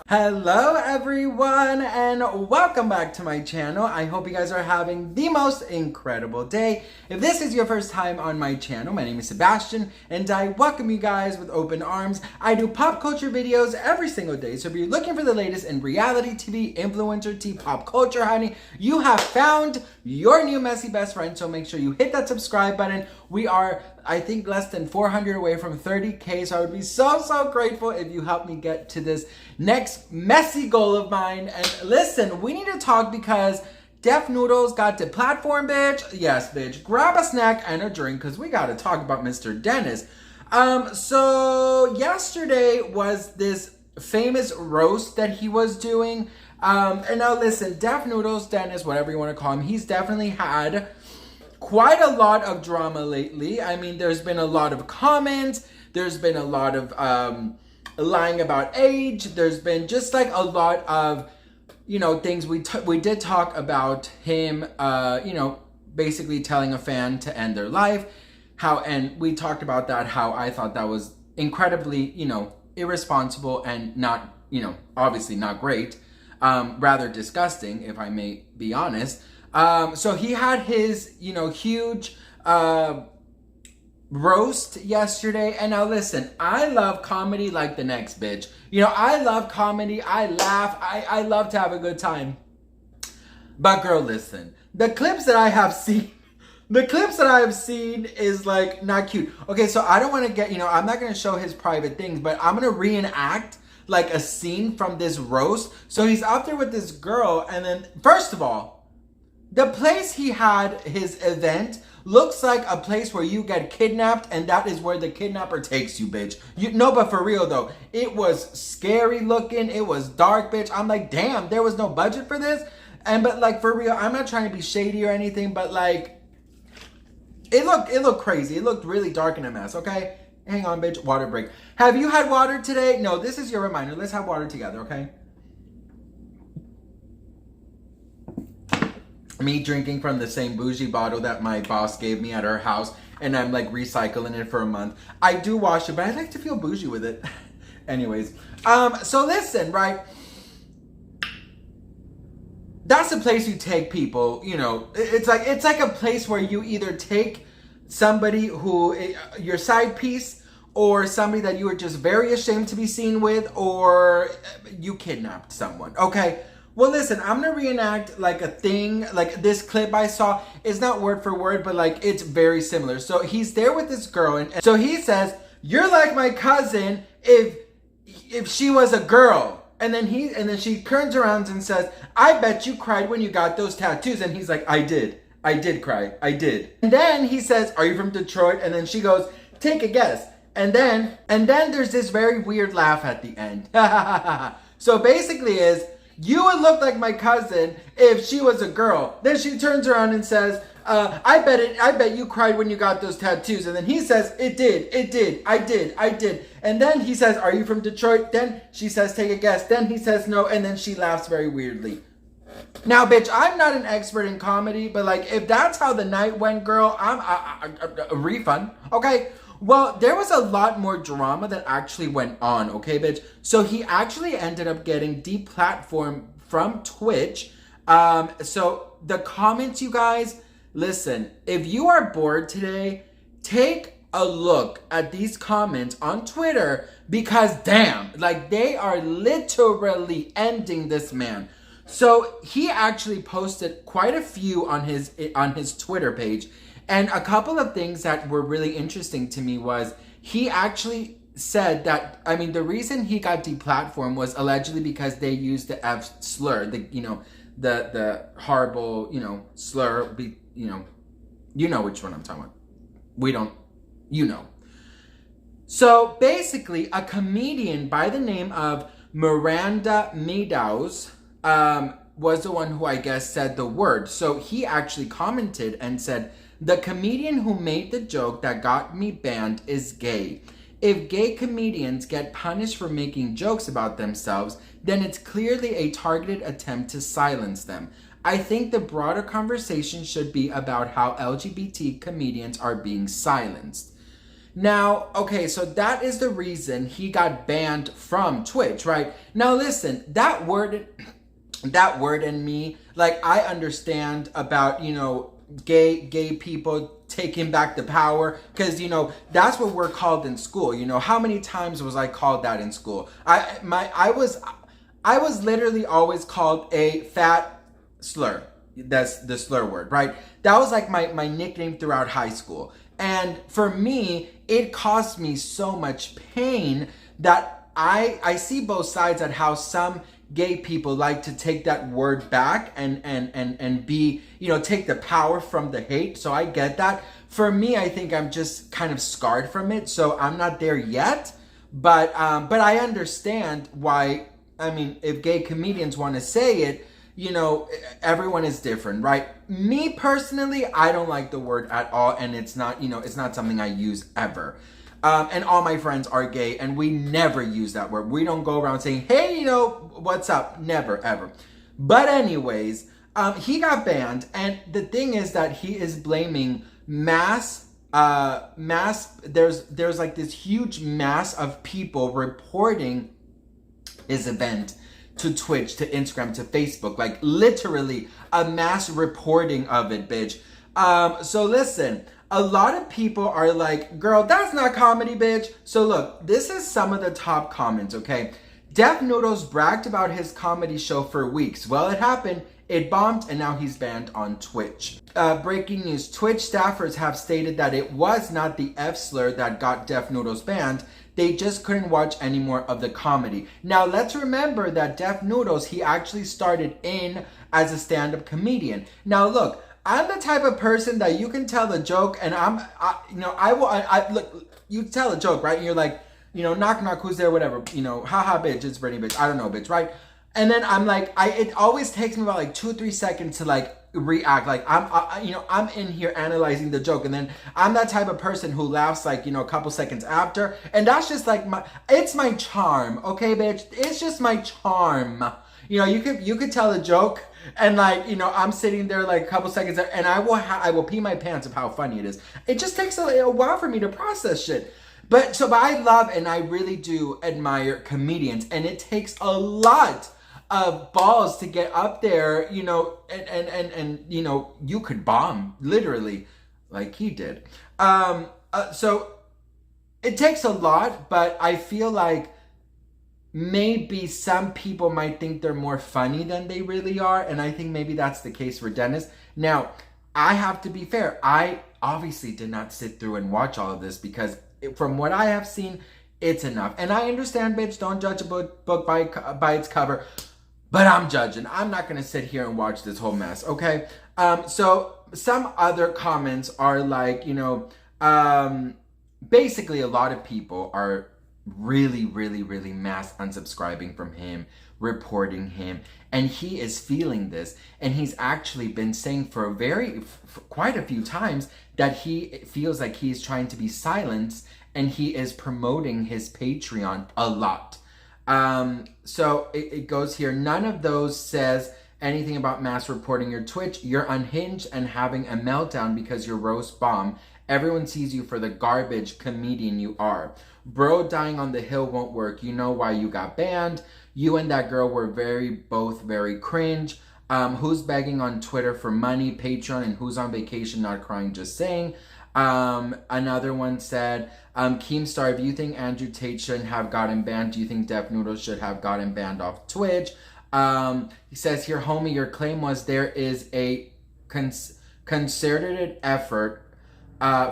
Hello everyone and welcome back to my channel. I hope you guys are having the most incredible day. If this is your first time on my channel, my name is Sebastian and I welcome you guys with open arms. I do pop culture videos every single day, so if you're looking for the latest in reality TV, influencer tea, pop culture, honey, you have found your new messy best friend, so make sure you hit that subscribe button. We are, I think, less than 400 away from 30K, so I would be so grateful if you help me get to this next messy goal of mine. And listen, we need to talk because Defnoodles got deplatformed, bitch. Yes, bitch. Grab a snack and a drink because we got to talk about Mr. Dennis. So yesterday was this famous roast that he was doing. And now listen, Defnoodles, Dennis, whatever you want to call him, he's definitely had quite a lot of drama lately. I mean, there's been a lot of comments. There's been a lot of lying about age. There's been just like a lot of, you know, things. We did talk about him, you know, basically telling a fan to end their life. And we talked about that, how I thought that was incredibly, you know, irresponsible and not, you know, obviously not great. Rather disgusting, if I may be honest. So he had his, you know, huge roast yesterday. And now listen, I love comedy like the next bitch. You know, I love comedy. I laugh. I love to have a good time. But girl, listen, the clips that I have seen is like not cute. Okay, so I don't want to get, you know, I'm not going to show his private things, but I'm going to reenact like a scene from this roast. So he's up there with this girl, and then first of all, the place he had his event looks like a place where you get kidnapped, and that is where the kidnapper takes you, bitch. No, but for real though, it was scary looking. It was dark, bitch. I'm like, damn, there was no budget for this. But like for real, I'm not trying to be shady or anything, but like, it looked crazy. It looked really dark and a mess. Okay, hang on, bitch. Water break. Have you had water today? No, this is your reminder. Let's have water together, okay? Me drinking from the same bougie bottle that my boss gave me at her house, and I'm like recycling it for a month. I do wash it, but I like to feel bougie with it. Anyways, so listen, right? That's a place you take people, you know, it's like a place where you either take somebody who, your side piece, or somebody that you were just very ashamed to be seen with, or you kidnapped someone, okay? Well, listen, I'm going to reenact like a thing, like this clip I saw. It's not word for word, but like it's very similar. So he's there with this girl, and so he says, "You're like my cousin if she was a girl." And then she turns around and says, "I bet you cried when you got those tattoos." And he's like, I did cry. I did. And then he says, "Are you from Detroit?" And then she goes, "Take a guess." And then there's this very weird laugh at the end. So basically is, "You would look like my cousin if she was a girl." Then she turns around and says, I bet you cried when you got those tattoos." And then he says, it did, I did. And then he says, "Are you from Detroit?" Then she says, "Take a guess." Then he says no, and then she laughs very weirdly. Now, bitch, I'm not an expert in comedy, but like, if that's how the night went, girl, I'm a refund, okay? Well, there was a lot more drama that actually went on, okay, bitch? So he actually ended up getting deplatformed from Twitch. So the comments, you guys, listen, if you are bored today, take a look at these comments on Twitter, because damn, like they are literally ending this man. So he actually posted quite a few on his Twitter page. And a couple of things that were really interesting to me was he actually said that, I mean, the reason he got deplatformed was allegedly because they used the F slur, the horrible, you know, slur, you know which one I'm talking about. We don't, you know. So basically, a comedian by the name of Miranda Meadows was the one who I guess said the word. So he actually commented and said, "The comedian who made the joke that got me banned is gay. If gay comedians get punished for making jokes about themselves, then it's clearly a targeted attempt to silence them. I think the broader conversation should be about how LGBT comedians are being silenced. Now, okay, so that is the reason he got banned from Twitch, right? Now listen, that word in me, like, I understand about, you know, gay people taking back the power, because, you know, that's what we're called in school. You know, how many times was I called that in school? I was literally always called a fat slur. That's the slur word, right? That was like my nickname throughout high school. And for me, it caused me so much pain that I see both sides at how some gay people like to take that word back and be, you know, take the power from the hate. So I get that. For me, I think I'm just kind of scarred from it. So I'm not there yet. But I understand why. I mean, if gay comedians want to say it, you know, everyone is different, right? Me personally, I don't like the word at all, and it's not, you know, it's not something I use ever. And all my friends are gay, and we never use that word. We don't go around saying, hey, you know, what's up? Never, ever. But anyways, he got banned, and the thing is that he is blaming there's like this huge mass of people reporting his event to Twitch, to Instagram, to Facebook, like literally a mass reporting of it, bitch. So listen, a lot of people are like, girl, that's not comedy, bitch. So look, this is some of the top comments, okay? Defnoodles bragged about his comedy show for weeks. Well, it happened, it bombed, and now he's banned on Twitch. Breaking news, Twitch staffers have stated that it was not the F slur that got Defnoodles banned. They just couldn't watch any more of the comedy. Now, let's remember that Defnoodles, he actually started in as a stand-up comedian. Now, look, I'm the type of person that you can tell a joke, and look, you tell a joke, right? And you're like, you know, knock, knock, who's there, whatever, you know, haha, bitch, it's Brittany, bitch, I don't know, bitch, right? And then I'm like, it always takes me about like 2 or 3 seconds to like react. Like I'm in here analyzing the joke, and then I'm that type of person who laughs like, you know, a couple seconds after, and that's just like it's my charm, okay, bitch? It's just my charm. You know, you could tell a joke, and like, you know, I'm sitting there like a couple seconds, and I will pee my pants of how funny it is. It just takes a while for me to process shit. But I love and I really do admire comedians, and it takes a lot of balls to get up there, you know, and you know, you could bomb literally like he did. So it takes a lot, but I feel like maybe some people might think they're more funny than they really are, and I think maybe that's the case for Dennis. Now, I have to be fair. I obviously did not sit through and watch all of this, because from what I have seen, it's enough. And I understand, bitch, don't judge a book by its cover. But I'm judging. I'm not going to sit here and watch this whole mess, okay? So some other comments are like, you know, basically a lot of people are really, really, really mass unsubscribing from him, reporting him, and he is feeling this. And he's actually been saying for quite a few times that he feels like he's trying to be silenced, and he is promoting his Patreon a lot. So it goes here. None of those says anything about mass reporting your Twitch. You're unhinged and having a meltdown because you're roast bomb. Everyone sees you for the garbage comedian you are. Bro, dying on the hill won't work. You know why you got banned. You and that girl were both very cringe. Who's begging on Twitter for money, Patreon, and who's on vacation not crying, just saying. Another one said, Keemstar, if you think Andrew Tate shouldn't have gotten banned, do you think Defnoodles should have gotten banned off Twitch? He says here, homie, your claim was there is a concerted effort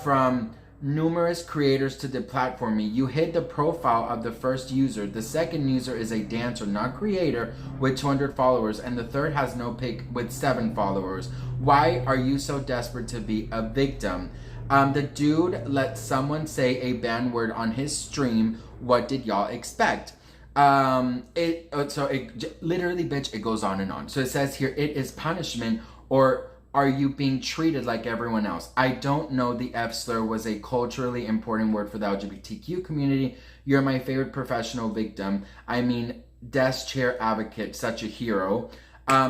from numerous creators to deplatform me. You hid the profile of the first user. The second user is a dancer, not creator, with 200 followers, and the third has no pic with 7 followers. Why are you so desperate to be a victim? The dude let someone say a banned word on his stream. What did y'all expect? Literally, bitch, it goes on and on. So it says here, it is punishment, or are you being treated like everyone else? I don't know. The F slur was a culturally important word for the LGBTQ community. You're my favorite professional victim. I mean, desk chair advocate, such a hero.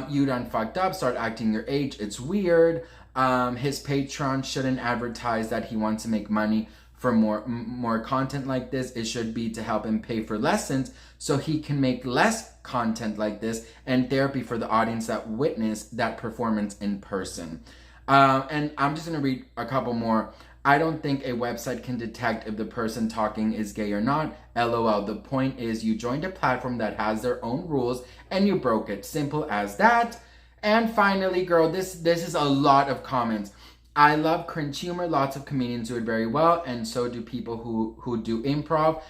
You done fucked up, start acting your age, it's weird. His Patreon shouldn't advertise that he wants to make money for more content like this. It should be to help him pay for lessons so he can make less content like this and therapy for the audience that witnessed that performance in person. And I'm just gonna read a couple more. I don't think a website can detect if the person talking is gay or not. LOL. The point is you joined a platform that has their own rules and you broke it. Simple as that. And finally, girl, this is a lot of comments. I love cringe humor. Lots of comedians do it very well, and so do people who do improv,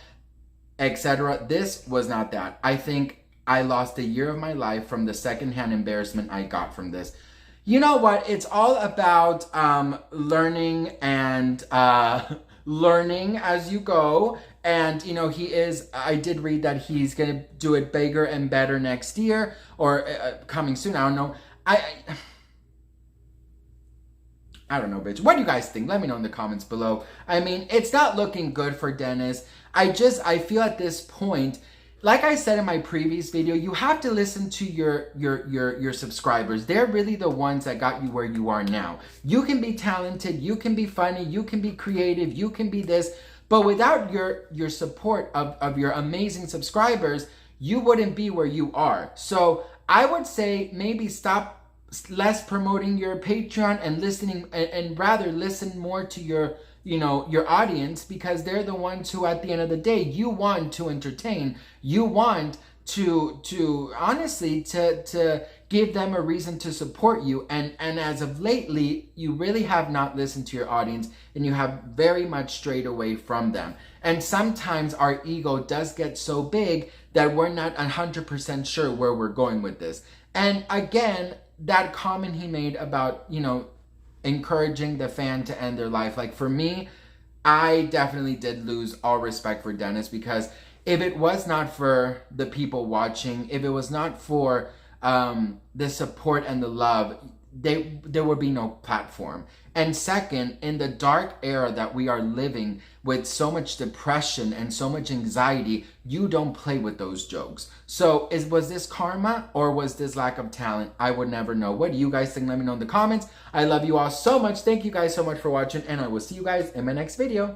etc. This was not that. I think I lost a year of my life from the secondhand embarrassment I got from this. You know what? It's all about learning and learning as you go. And, you know, I did read that he's going to do it bigger and better next year or coming soon. I don't know. I don't know, bitch. What do you guys think? Let me know in the comments below. I mean, it's not looking good for Dennis. I feel at this point, like I said in my previous video, you have to listen to your subscribers. They're really the ones that got you where you are now. You can be talented, you can be funny, you can be creative, you can be this, but without your support of your amazing subscribers, you wouldn't be where you are. So I would say maybe stop less promoting your Patreon and listening and rather listen more to your audience, because they're the ones who at the end of the day you want to entertain. You want to honestly to give them a reason to support you, and as of lately you really have not listened to your audience and you have very much strayed away from them. And sometimes our ego does get so big that we're not 100% sure where we're going with this. And again, that comment he made about, encouraging the fan to end their life. Like, for me, I definitely did lose all respect for Dennis, because if it was not for the people watching, if it was not for the support and the love, there would be no platform. And second, in the dark era that we are living with so much depression and so much anxiety, you don't play with those jokes. So was this karma or was this lack of talent? I would never know. What do you guys think? Let me know in the comments. I love you all so much. Thank you guys so much for watching, and I will see you guys in my next video.